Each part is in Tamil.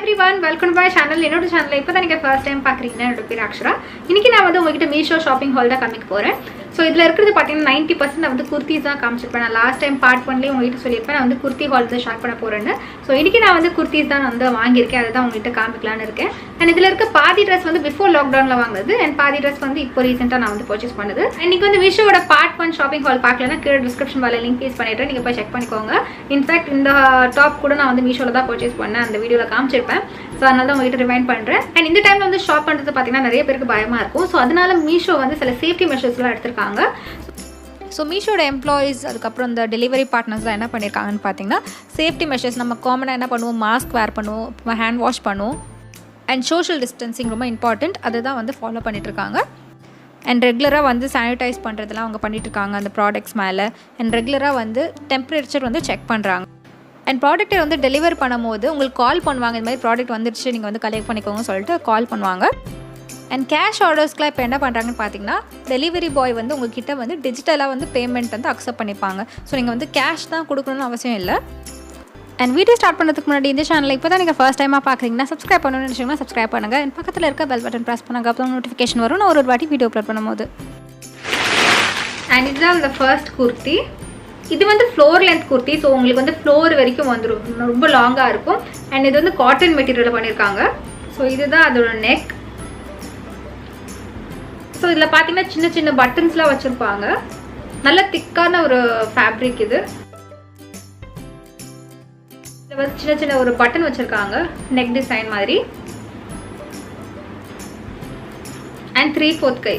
everyone, welcome to my channel. என்னோட சேனலை இப்போ தான் நீங்கள் ஃபர்ஸ்ட் டைம் பார்க்குறீங்கன்னா என்னோட பேர் அக்ஷரா. இன்றைக்கி நான் வந்து உங்ககிட்ட மீஷோ ஷாப்பிங் ஹால் தான் காமிக்க போகிறேன். ஸோ இதில் இருக்கிறது பார்த்தீங்கன்னா 90% நான் வந்து குர்த்திஸ் தான் காமிச்சிருப்பேன். நான் லாஸ்ட் டைம் பார்ட் பண்ணலேயே உங்ககிட்ட சொல்லியிருப்பேன் நான் வந்து குர்த்தி ஹால் தான் ஷேர் பண்ண போகிறேன்னு. ஸோ இன்றைக்கி நான் வந்து குர்த்திஸ் தான் வந்து வாங்கியிருக்கேன், அதை தான் உங்ககிட்ட காமிக்கலான்னு இருக்கேன். அண்ட் இதில் இருக்க பாதி ட்ரெஸ் வந்து பிஃபோர் லாக்டவுனில் வாங்குது அண்ட் பாதி ட்ரெஸ் வந்து இப்போ ரீசெண்டாக நான் வந்து பர்ச்சேஸ் பண்ணுது. இன்றைக்கி வந்து மீஷோட பார்ட் 1 ஷாப்பிங் ஹால் பார்க்கலன்னா கீழே டிஸ்கிரிப்ஷன் பால லிங்க் பேஸ் பண்ணிடுறேன், நீங்கள் போய் செக் பண்ணிக்கோங்க. இன்ஃபேக்ட் இந்த டாப் கூட நான் வந்து மீஷோவில் தான் பர்ச்சேஸ் பண்ணேன், அந்த வீடியோவில் காமிச்சிருப்பேன். ஸோ அதனால தான் உங்ககிட்ட ரிமைண்ட் பண்ணுறேன். அண்ட் இந்த டைமில் வந்து ஷாப் பண்ணுறது பார்த்தீங்கன்னா நிறைய பேருக்கு பயமாக இருக்கும். ஸோ அதனால மீஷோ வந்து சில சேஃப்டி மெஷர்ஸ்லாம் எடுத்திருக்காங்க. ஸோ மீஷோட எம்ப்ளாயீஸ் அதுக்கப்புறம் இந்த டெலிவரி பார்ட்னர்ஸ்லாம் என்ன பண்ணியிருக்காங்கன்னு பார்த்தீங்கன்னா சேஃப்டி மெஷர்ஸ் நம்ம காமனாக என்ன பண்ணுவோம், மாஸ்க் வேர் பண்ணுவோம், ஹேண்ட் வாஷ் பண்ணுவோம் அண்ட் சோஷியல் டிஸ்டன்சிங் ரொம்ப இம்பார்ட்டண்ட், அதை தான் வந்து ஃபாலோ பண்ணிகிட்ருக்காங்க. அண்ட் ரெகுலராக வந்து சானிடைஸ் பண்ணுறதுலாம் அவங்க பண்ணிகிட்ருக்காங்க அந்த ப்ராடக்ட்ஸ் மேலே. அண்ட் ரெகுலராக வந்து டெம்பரேச்சர் வந்து செக் பண்ணுறாங்க. அண்ட் ப்ராடக்ட்டை வந்து டெலிவர் பண்ணும்போது உங்களுக்கு கால் பண்ணுவாங்க, இந்த மாதிரி ப்ராடக்ட் வந்துருச்சு நீங்கள் வந்து கலெக்ட் பண்ணிக்கோங்கன்னு சொல்லிட்டு கால் பண்ணுவாங்க. அண்ட் கேஷ் ஆர்டர்ஸ்க்குலாம் இப்போ என்ன பண்ணுறாங்கன்னு பார்த்தீங்கன்னா டெலிவரி பாய் வந்து உங்கள்கிட்ட வந்து டிஜிட்டலாக வந்து பேமெண்ட் வந்து அக்செப்ட் பண்ணிப்பாங்க. ஸோ நீங்கள் வந்து கேஷ் தான் கொடுக்கணும்னு அவசியம் இல்லை. அண்ட் வீடியோ ஸ்டார்ட் பண்ணுறதுக்கு முன்னாடி இந்த சேனலில் இப்போ தான் நீங்கள் ஃபர்ஸ்ட் டைமாக பார்க்குறீங்கன்னா சப்ஸ்கிரைப் பண்ணணும்னு நினச்சிங்கன்னா சப்ஸ்கிரைப் பண்ணுங்கள். அண்ட் பக்கத்தில் இருக்க பெல் பட்டன் ப்ரெஸ் பண்ணுங்க, அப்போ நோட்டிஃபிகேஷன் வரும் நான் ஒரு வாட்டி வீடியோ அப்லோட் பண்ணும்போது. அண்ட் இதுதான் இந்த ஃபர்ஸ்ட் குர்த்தி. இது வந்து ஃப்ளோர் லென்த் குர்த்தி. ஸோ உங்களுக்கு வந்து ஃப்ளோர் வரைக்கும் வந்துடும், ரொம்ப லாங்காக இருக்கும். அண்ட் இது வந்து காட்டன் மெட்டீரியலில் பண்ணியிருக்காங்க. ஸோ இதுதான் அதோட நெக். ஸோ இதில் பார்த்தீங்கன்னா சின்ன சின்ன பட்டன்ஸ்லாம் வச்சுருப்பாங்க, நல்ல திக்கான ஒரு ஃபேப்ரிக் இது. இதில் வந்து சின்ன சின்ன ஒரு பட்டன் வச்சுருக்காங்க நெக் டிசைன் மாதிரி. And 3/4 guy.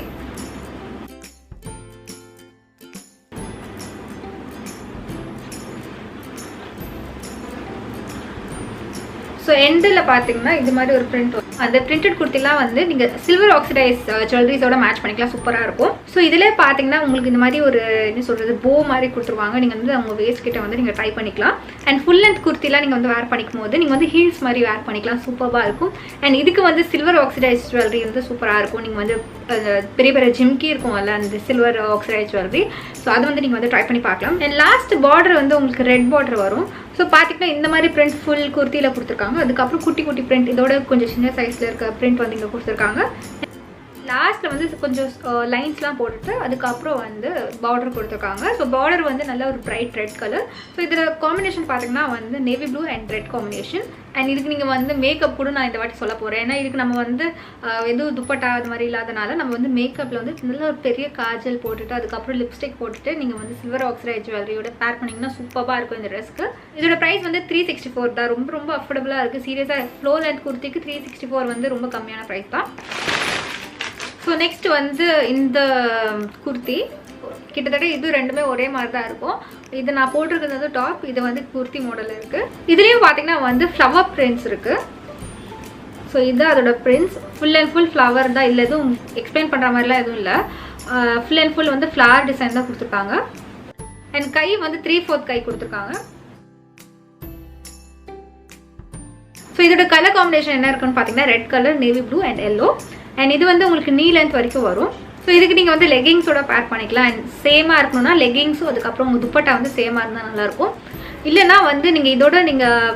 ஸோ எண்டில் பார்த்தீங்கன்னா இது மாதிரி ஒரு பிரிண்ட் வரும். அந்த பிரிண்டட் குர்த்திலாம் வந்து நீங்கள் சில்வர் ஆக்சிடைஸ் ஜுவல்லரிஸோட மேட்ச் பண்ணிக்கலாம், சூப்பராக இருக்கும். ஸோ இதில் பார்த்தீங்கன்னா உங்களுக்கு இந்த மாதிரி ஒரு என்ன சொல்கிறது போ மாதிரி கொடுத்துருவாங்க. நீங்கள் வந்து அவங்க வேஸ்ட் கிட்ட வந்து நீங்கள் ட்ரை பண்ணிக்கலாம். அண்ட் ஃபுல் லென்த் குர்த்திலாம் நீங்கள் வந்து வேர் பண்ணிக்கும் போது நீங்கள் வந்து ஹீல்ஸ் மாதிரி வேர் பண்ணிக்கலாம், சூப்பராக இருக்கும். அண்ட் இதுக்கு வந்து சில்வர் ஆக்சிடைஸ் ஜுவல்லரி வந்து சூப்பராக இருக்கும். நீங்கள் வந்து பெரிய பெரிய ஜிம்கி இருக்கும்ல அந்த சில்வர் ஆக்சிடைஸ் ஜுவல்லரி, ஸோ அது வந்து நீங்கள் வந்து ட்ரை பண்ணி பார்க்கலாம். அண்ட் லாஸ்ட் பார்டர் வந்து உங்களுக்கு ரெட் பார்டர் வரும். ஸோ பார்த்தீங்கன்னா இந்த மாதிரி பிரிண்ட் ஃபுல் குர்த்தியில் கொடுத்துருக்காங்க. அதுக்கப்புறம் குட்டி குட்டி பிரிண்ட் இதோட கொஞ்சம் சின்ன சைஸில் இருக்க பிரிண்ட் வந்து இங்கே கொடுத்துருக்காங்க. லாஸ்ட்டில் வந்து கொஞ்சம் லைன்ஸ்லாம் போட்டுட்டு அதுக்கப்புறம் வந்து பார்டர் கொடுத்துருக்காங்க. ஸோ பார்டர் வந்து நல்ல ஒரு பிரைட் ரெட் கலர். ஸோ இதில் காம்பினேஷன் பார்த்தீங்கன்னா வந்து navy blue and red combination. And இதுக்கு நீங்கள் வந்து மேக்கப் கூட நான் இந்த வாட்டி சொல்ல போகிறேன். ஏன்னா இதுக்கு நம்ம வந்து எதுவும் துப்பட்டா அது மாதிரி இல்லாதனால நம்ம வந்து மேக்கப்பில் வந்து நல்ல ஒரு பெரிய காஜல் போட்டுட்டு அதுக்கப்புறம் லிப்ஸ்டிக் போட்டுட்டு நீங்கள் வந்து சில்வர் ஆக்சைட் ஜுவல்லரியோட பேர் பண்ணிங்கன்னா சூப்பராக இருக்கும் இந்த ட்ரெஸ்க்கு. இதோட ப்ரைஸ் வந்து 364 தான், ரொம்ப ரொம்ப அஃபோர்டபுளாக இருக்குது. சீரியஸாக ஃப்ளோர் லென்த் குர்த்திக்கு 364 வந்து ரொம்ப கம்மியான ப்ரைஸ் தான். ஸோ நெக்ஸ்ட் வந்து இந்த குர்த்தி கிட்டத்தட்ட இது ரெண்டுமே ஒரே மாதிரி தான் இருக்கும். இது நான் போட்டிருக்கிறது வந்து டாப், இது வந்து குர்த்தி மாடல் இருக்குது. இதுலேயும் பார்த்தீங்கன்னா வந்து ஃப்ளவர் பிரிண்ட்ஸ் இருக்குது. ஸோ இது அதோட prints full and full flower தான், இல்லை எதுவும் எக்ஸ்பிளைன் பண்ணுற மாதிரிலாம் எதுவும் இல்லை. ஃபுல் அண்ட் ஃபுல் வந்து ஃப்ளவர் டிசைன் தான் கொடுத்துருக்காங்க. அண்ட் கை வந்து 3/4 கை கொடுத்துருக்காங்க. ஸோ இதோட கலர் காம்பினேஷன் என்ன இருக்குன்னு பார்த்தீங்கன்னா red colour, navy blue and yellow. And இது வந்து உங்களுக்கு நீ லென்த் வரைக்கும் வரும். ஸோ இதுக்கு நீங்கள் வந்து லெகிங்ஸோட பேர் பண்ணிக்கலாம். அண்ட் சேமாக இருக்கணும்னா லெகிங்ஸும் அதுக்கப்புறம் உங்கள் துப்பட்டா வந்து சேமாக இருந்தால் நல்லாயிருக்கும். இல்லைனா வந்து நீங்கள் இதோட நீங்கள்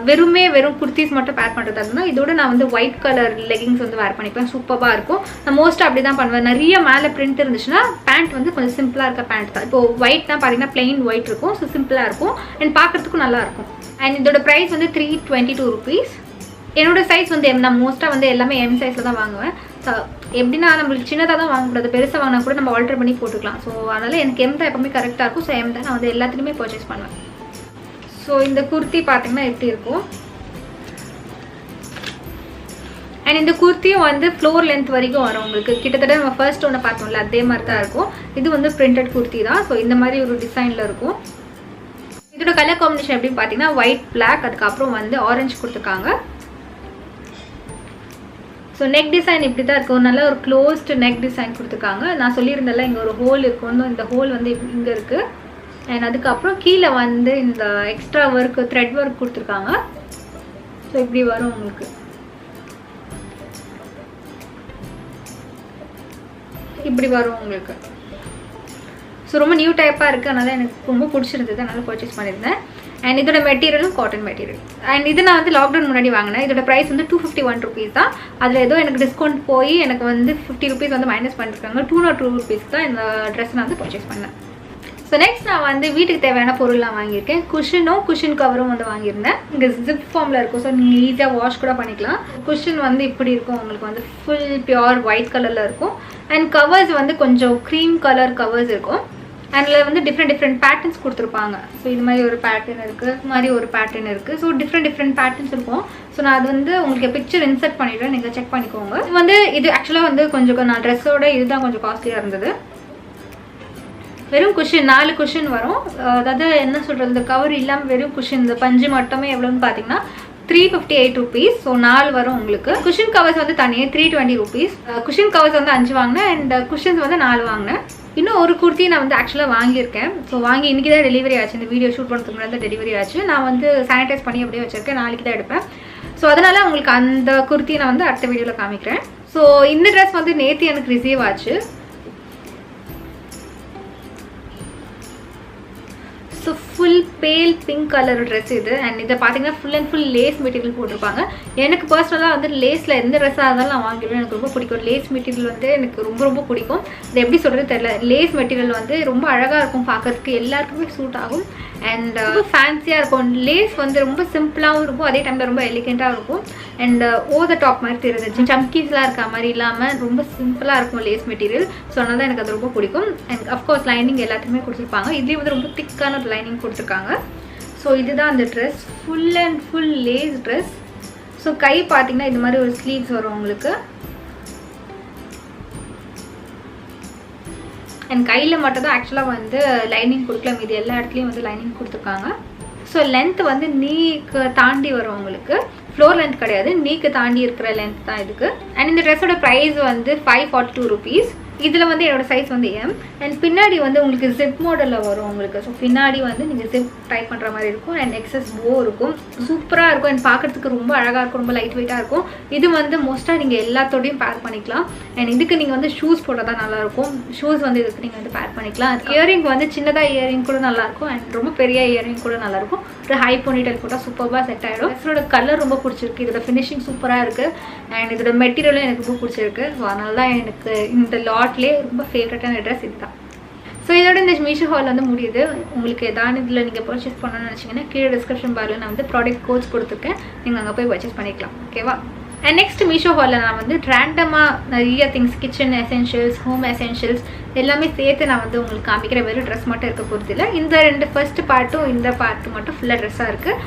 வெறும் குர்த்திஸ் மட்டும் பேர் பண்ணுறதா இருந்தால் இதோட நான் வந்து ஒயிட் கலர் லெகிங்ஸ் வந்து வேர் பண்ணிப்பேன், சூப்பராக இருக்கும். நான் மோஸ்ட்டாக அப்படி தான் பண்ணுவேன். நிறைய மேலே பிரிண்ட் இருந்துச்சுன்னா பேண்ட் வந்து கொஞ்சம் சிம்பிளாக இருக்க பேண்ட் தான். இப்போது ஒயிட்னா பார்த்தீங்கன்னா பிளெயின் ஒயிட் இருக்கும், ஸோ சிம்பிளாக இருக்கும் அண்ட் பார்க்குறதுக்கும் நல்லாயிருக்கும். அண்ட் இதோட ப்ரைஸ் வந்து 322 ருபீஸ். என்னோட சைஸ் வந்து நான் மோஸ்ட்டாக வந்து எல்லாமே எம் சைஸில் தான் வாங்குவேன். ஸோ எப்படின்னா நம்மளுக்கு சின்னதாக தான் வாங்கக்கூடாது, பெருசாக வாங்கினா கூட நம்ம ஆல்டர் பண்ணி போட்டுக்கலாம். ஸோ அதனால் எனக்கு எம் தான் எப்பவுமே கரெக்டாக இருக்கும். ஸோ எம் தான் நான் வந்து எல்லாத்துலேயுமே பர்ச்சேஸ் பண்ணுவேன். ஸோ இந்த குர்த்தி பார்த்தீங்கன்னா எப்படி இருக்கும். அண்ட் இந்த குர்த்தியும் வந்து ஃப்ளோர் லென்த் வரைக்கும் வரும் உங்களுக்கு. கிட்டத்தட்ட நம்ம ஃபர்ஸ்ட் ஒன்று பார்த்தோம்ல அதே மாதிரி தான் இருக்கும். இது வந்து பிரிண்டட் குர்த்தி தான். ஸோ இந்த மாதிரி ஒரு டிசைனில் இருக்கும். இதோட கலர் காம்பினேஷன் எப்படின்னு பார்த்தீங்கன்னா ஒயிட், பிளாக், அதுக்கப்புறம் வந்து ஆரஞ்சு கொடுத்துருக்காங்க. ஸோ நெக் டிசைன் இப்படி தான் இருக்கும், நல்ல ஒரு க்ளோஸ்டு நெக் டிசைன் கொடுத்துருக்காங்க. நான் சொல்லியிருந்தேன்ல இங்கே ஒரு ஹோல் இருக்கும்னு, இந்த ஹோல் வந்து இங்கே இருக்குது. அண்ட் அதுக்கப்புறம் கீழே வந்து இந்த எக்ஸ்ட்ரா ஒர்க் த்ரெட் ஒர்க் கொடுத்துருக்காங்க. ஸோ இப்படி வரும் உங்களுக்கு. இப்படி வரும் உங்களுக்கு. ஸோ ரொம்ப நியூ டைப்பாக இருக்குது, அதனால் எனக்கு ரொம்ப பிடிச்சிருந்தது, அதனால் பர்ச்சேஸ் பண்ணியிருந்தேன். அண்ட் இதோட மெட்டீரியலும் காட்டன் மெட்டீரியல். அண்ட் இது நான் வந்து லாக்டவுன் முன்னாடி வாங்கினேன். இதோட ப்ரைஸ் வந்து 251 rupees தான். அதில் ஏதோ எனக்கு டிஸ்கவுண்ட் போய் எனக்கு வந்து 50 rupees வந்து மைனஸ் பண்ணிருக்காங்க. 202 rupees தான் இந்த ட்ரெஸ் நான் வந்து பர்ச்சேஸ் பண்ணேன். ஸோ நெக்ஸ்ட் நான் வந்து வீட்டுக்கு தேவையான பொருள்லாம் வாங்கியிருக்கேன். குஷன் கவரும் வந்து வாங்கியிருந்தேன். இங்கே ஜிப் ஃபார்மில் இருக்கும். ஸோ நீங்கள் ஈஸியாக வாஷ் கூட பண்ணிக்கலாம். குஷன் வந்து இப்படி இருக்கும், உங்களுக்கு வந்து ஃபுல் பியூர் ஒயிட் கலரில் இருக்கும். அண்ட் கவர்ஸ் வந்து கொஞ்சம் க்ரீம் கலர் கவர்ஸ் இருக்கும். அதில் வந்து டிஃப்ரெண்ட் பேட்டர்ன்ஸ் கொடுத்துருப்பாங்க. ஸோ இது மாதிரி ஒரு பேட்டர்ன் இருக்குது, இது மாதிரி ஒரு பேட்டர்ன் இருக்குது. ஸோ டிஃப்ரெண்ட் பேட்டர்ன்ஸ் இருக்கும். ஸோ நான் அது வந்து உங்களுக்கு பிக்சர் இன்சர்ட் பண்ணிவிடுவேன், நீங்கள் செக் பண்ணிக்கோங்க. இது ஆக்சுவலாக வந்து கொஞ்சம் நான் ட்ரெஸ்ஸோட இதுதான் கொஞ்சம் காஸ்ட்லியாக இருந்தது. வெறும் குஷன் 4 குஷன் வரும். அதாவது என்ன சொல்கிறது, இந்த கவர் இல்லாமல் வெறும் குஷன் இந்த பஞ்சு மட்டுமே எவ்வளோன்னு பார்த்தீங்கன்னா 358 rupees. ஸோ 4 வரும் உங்களுக்கு. குஷன் கவர்ஸ் வந்து தனியாக 320 rupees. குஷன் கவர்ஸ் வந்து 5 வாங்கினேன் அண்ட் குஷன்ஸ் வந்து 4 வாங்கினேன். இன்னும் ஒரு குர்த்தி நான் வந்து ஆக்சுவலாக வாங்கியிருக்கேன். ஸோ வாங்கி இன்றைக்கி தான் டெலிவரி ஆச்சு. இந்த வீடியோ ஷூட் பண்ணுறதுக்கு முன்னாடி தான் டெலிவரி ஆச்சு. நான் வந்து சானிடைஸ் பண்ணி அப்படியே வச்சுருக்கேன், நாளைக்கு தான் எடுப்பேன். ஸோ அதனால் உங்களுக்கு அந்த குர்த்தி நான் வந்து அடுத்த வீடியோவில் காமிக்கிறேன். ஸோ இந்த ட்ரெஸ் வந்து நேற்று எனக்கு ரிசீவ் ஆச்சு. So full pale pink colour dress இது. அண்ட் இதை பார்த்தீங்கன்னா full and full lace material போட்டிருப்பாங்க. எனக்கு பர்சனலாக வந்து லேஸில் எந்த ட்ரெஸ்ஸாக இருந்தாலும் நான் வாங்கிடுவேன். எனக்கு ரொம்ப பிடிக்கும். லேஸ் மெட்டீரியல் வந்து எனக்கு ரொம்ப பிடிக்கும். இது எப்படி சொல்கிறது தெரியல. லேஸ் மெட்டீரியல் வந்து ரொம்ப அழகாக இருக்கும், பார்க்கறதுக்கு எல்லாருக்குமே சூட் ஆகும். அண்ட் ரொம்ப ஃபேன்சியாக இருக்கும். லேஸ் வந்து ரொம்ப சிம்பிளாகவும் இருக்கும், அதே டைமில் ரொம்ப எலிகெண்ட்டாக இருக்கும். அண்ட் ஓவர் டாப் மாதிரி தெரியுது, சம்கீஸ்லாம் இருக்க மாதிரி இல்லாமல் ரொம்ப சிம்பிளாக இருக்கும் லேஸ் மெட்டீரியல். ஸோ அதனால தான் எனக்கு அது ரொம்ப பிடிக்கும். அண்ட் அஃப்கோர்ஸ் லைனிங் எல்லாத்துக்குமே கொடுத்துருப்பாங்க. இதுலேயும் வந்து ரொம்ப திக்கான ஒரு லைனிங் கொடுத்துருக்காங்க. ஸோ இதுதான் அந்த dress, full and full lace dress. So கை பார்த்தீங்கன்னா இது மாதிரி ஒரு ஸ்லீவ்ஸ் வரும் உங்களுக்கு. அண்ட் கையில் மட்டும் தான் ஆக்சுவலாக வந்து லைனிங் கொடுக்கல, மீது எல்லா இடத்துலையும் வந்து லைனிங் கொடுத்துருக்காங்க. ஸோ லென்த் வந்து நீக்கு தாண்டி வரும் உங்களுக்கு. ஃப்ளோர் லென்த் கிடையாது, நீக்கு தாண்டி இருக்கிற லென்த் தான் இதுக்கு. அண்ட் இந்த ட்ரெஸ்ஸோட ப்ரைஸ் வந்து 542 rupees. இதில் வந்து என்னோடய சைஸ் வந்து எம். அண்ட் பின்னாடி வந்து உங்களுக்கு ஜிப் மாடலில் வரும் உங்களுக்கு. ஸோ பின்னாடி வந்து நீங்கள் ஜிப் டைப் பண்ணுற மாதிரி இருக்கும். அண்ட் எக்ஸஸ் போ இருக்கும், சூப்பராக இருக்கும். அண்ட் பார்க்குறதுக்கு ரொம்ப அழகாக இருக்கும், ரொம்ப லைட் வெயிட்டாக இருக்கும். இது வந்து மோஸ்ட்டாக நீங்கள் எல்லாத்தோடையும் பேர் பண்ணிக்கலாம். அண்ட் இதுக்கு நீங்கள் வந்து ஷூஸ் போட்டால் தான் நல்லாயிருக்கும். ஷூஸ் வந்து இதுக்கு நீங்கள் வந்து பேர் பண்ணிக்கலாம். இயரிங் வந்து சின்னதாக இயரிங் கூட நல்லாயிருக்கும். அண்ட் ரொம்ப பெரிய இயரிங் கூட நல்லாயிருக்கும். ஒரு ஹை போனிடெயில் போட்டால் சூப்பராக செட் ஆகிடும். ட்ரெஸ்ஸோட கலர் ரொம்ப பிடிச்சிருக்கு, இதோட ஃபினிஷிங் சூப்பராக இருக்குது. அண்ட் இதோட மெட்டீரியலும் எனக்கு ரொம்ப பிடிச்சிருக்கு. ஸோ அதனால தான் எனக்கு இந்த லாட்லேயே ரொம்ப ஃபேவரட்டான ட்ரெஸ் இதுதான். ஸோ இதோட இந்த மீஷோ ஹால் வந்து முடியுது. உங்களுக்கு எதாவது இதில் நீங்கள் பர்ச்சேஸ் பண்ணணும்னு நினச்சிங்கன்னா கீழே டிஸ்கிரிப்ஷன் பாரில் நான் வந்து ப்ராடக்ட் கோட்ஸ் கொடுத்துருக்கேன், நீங்கள் அங்கே போய் பர்ச்சேஸ் பண்ணிக்கலாம். ஓகேவா? அண்ட் நெக்ஸ்ட் மீஷோ ஹாலில் நான் வந்து ரேண்டமாக நிறைய things, kitchen essentials, home essentials எல்லாமே சேர்த்து நான் வந்து உங்களுக்கு காமிக்கிற வெறும் ட்ரெஸ் மட்டும் இருக்க பொறுத்தில்லை. இந்த 2 ஃபர்ஸ்ட் பார்ட்டும் இந்த பார்ட்டு மட்டும் ஃபுல்லாக ட்ரெஸ்ஸாக இருக்குது.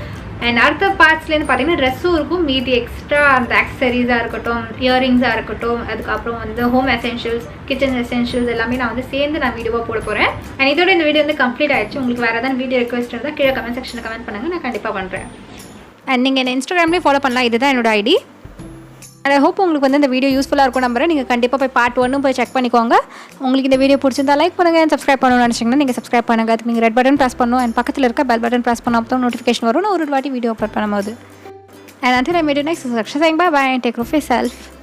அண்ட் அடுத்த பார்ட்ஸ்லேருந்து பார்த்தீங்கன்னா ட்ரெஸ்ஸும் இருக்கும், மீதி எக்ஸ்ட்ரா அந்த ஆக்சசரிஸாக இருக்கட்டும், இயரிங்ஸாக இருக்கட்டும், அதுக்கப்புறம் வந்து ஹோம் எசென்ஷியல்ஸ், கிச்சன் எசென்ஷியல்ஸ் எல்லாமே நான் வந்து சேர்ந்து நான் வீடியோவாக போட போகிறேன். அண்ட் இதோட இந்த வீடியோ வந்து கம்ப்ளீட் ஆகிடுச்சு. உங்களுக்கு வேறு ஏதாவது வீடியோ ரெக்வஸ்ட் இருந்தால் கீழே கமெண்ட் செக்ஷனில் கமெண்ட் பண்ணுங்கள், நான் கண்டிப்பாக பண்ணுறேன். அண்ட் நீங்கள் என்ன இன்ஸ்டாகிராம்லேயும் ஃபாலோ பண்ணலாம், இதுதான் என்னோட ஐடி. அண்ட் ஐ ஹோப் உங்களுக்கு வந்து இந்த வீடியோ யூஸ்ஃபுல்லாக இருக்கும் நம்புறேன். நீங்கள் கண்டிப்பாக போய் பார்ட் 1 போய் செக் பண்ணிக்கோங்க. உங்களுக்கு இந்த வீடியோ பிடிச்சிருந்தா லைக் பண்ணுங்கள். சப்ஸ்கிரைப் பண்ணணும்னு நினச்சிங்கன்னா நீங்கள் சப்ஸ்கிரைப் பண்ணுங்கள். அதுக்கு நீங்கள் ரெட் பட்டன் ப்ரெஸ் பண்ணணும். அண்ட் பக்கத்தில் இருக்க பெல் பட்டன் ப்ரெஸ் பண்ணால் அப்போ நோட்டிஃபிகேஷன் வரும் நான் ஒரு வாட்டி வீடியோ அப்லோட் பண்ணும்போது. And until I meet you next, saying bye bye and take care of yourself.